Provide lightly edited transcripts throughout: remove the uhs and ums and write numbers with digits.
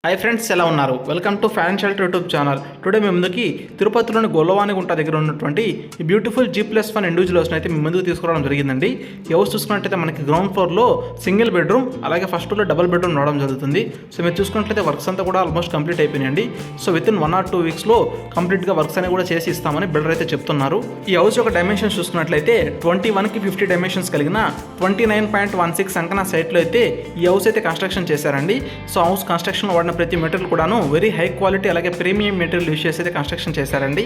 Hi friends, ఎలా ఉన్నారు? Welcome to financial YouTube channel. Today మీ ముందుకి తిరుపతిలోని గొల్లవానిగుంట దగ్గర ఉన్నటువంటి ఈ బ్యూటిఫుల్ G+1 ఇండివిజువల్ హౌస్ని అయితే మీ ముందుకు తీసుకురావడం జరిగిందండి. ఈ హౌస్ చూసుకున్నట్లయితే మనకి గ్రౌండ్ ఫ్లోర్లో సింగిల్ బెడ్రూమ్, అలాగే ఫస్ట్ ఫ్లోర్లో డబుల్ బెడ్రూమ్ రావడం జరుగుతుంది. సో మీరు చూసుకున్నట్లయితే వర్క్స్ అంతా కూడా ఆల్మోస్ట్ కంప్లీట్ అయిపోయినాయండి. సో విత్ ఇన్ 1 or 2 వీక్స్లో కంప్లీట్గా వర్క్స్ అనేవి కూడా చేసి ఇస్తామని బిల్డర్ అయితే చెప్తున్నారు. ఈ హౌస్ యొక్క డైమెన్షన్స్ చూసుకున్నట్లయితే 21కి 50 డైమెన్షన్స్ కలిగిన 29.16 అంకన సైట్లో అయితే ఈ హౌస్ అయితే కన్స్ట్రక్షన్ చేశారండి. సో హౌస్ కన్స్ట్రక్షన్లో వాడిన ప్రతి మెటీరియల్ కూడాను వెరీ హై క్వాలిటీ అలాగే ప్రీమియం మెటీరియల్ యూస్ చేసి అయితే కన్స్ట్రక్షన్ చేశారండి.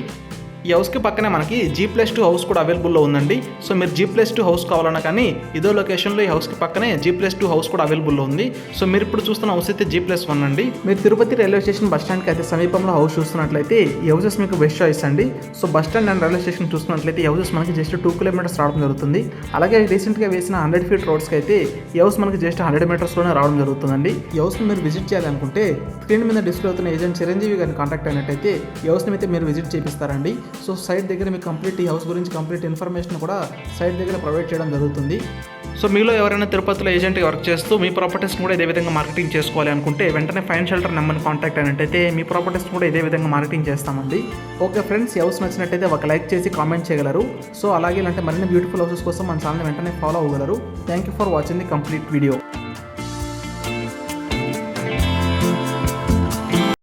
ఈ హౌస్కి పక్కనే మనకి G+2 హౌస్ కూడా అవైలబుల్లో ఉందండి. సో మీరు G+2 హౌస్ కావాలన్నా కానీ ఇదో లొకేషన్లో ఈ హౌస్కి పక్కనే G+2 హౌస్ కూడా అవైలబుల్లో ఉంది. సో మీరు ఇప్పుడు చూస్తున్న హౌస్ అయితే G+1 అండి. మీరు తిరుపతి రైల్వే స్టేషన్ బస్ స్టాండ్కి అయితే సమీపంలో హౌస్ చూస్తున్నట్లయితే ఈ హౌసెస్ మీకు బెస్ట్ చాయిస్ అండి. So bus stand and railway station చూస్తున్నట్లయితే ఈ హౌసెస్ మనకి జస్ట్ 2 kilometers రావడం జరుగుతుంది. అలాగే రీసెంట్గా వేసిన 100 feet రోడ్స్కి అయితే ఈ హౌస్ మనకి జస్ట్ 100 metersలోనే రావడం జరుగుతుందండి. ఈ హౌస్ని మీరు విజిట్ చేయాలనుకుంటే స్క్రీన్ మీద డిస్ప్లే అవుతున్న ఏజెంట్ చిరంజీవి గారిని కాంటాక్ట్ అయినట్టయితే ఈ హౌస్ని అయితే మీరు విజిట్ చేపిస్తారండి. సో సైట్ దగ్గర మీకు కంప్లీట్ ఈ హౌస్ గురించి కంప్లీట్ ఇన్ఫర్మేషన్ కూడా సైట్ దగ్గర ప్రొవైడ్ చేయడం జరుగుతుంది. సో మీలో ఎవరైనా తిరుపతిలో ఏజెంట్గా వర్క్ చేస్తూ మీ ప్రాపర్టీస్ని కూడా ఇదే విధంగా మార్కెటింగ్ చేసుకోవాలి అనుకుంటే వెంటనే ఫైన్ షెల్టర్ నెంబర్ని కాంటాక్ట్ అయినట్టయితే మీ ప్రాపర్టీస్ని కూడా ఇదే విధంగా మార్కెటింగ్ చేస్తామండి. ఓకే ఫ్రెండ్స్, ఈ హౌస్ నచ్చినట్టయితే ఒక లైక్ చేసి కామెంట్ చేయగలరు. సో అలాగే ఇలాంటి మరిన్ని బ్యూటిఫుల్ హౌసెస్ కోసం మన ఛానల్ని వెంటనే ఫాలో అవ్వగలరు. Thank you for watching the complete video.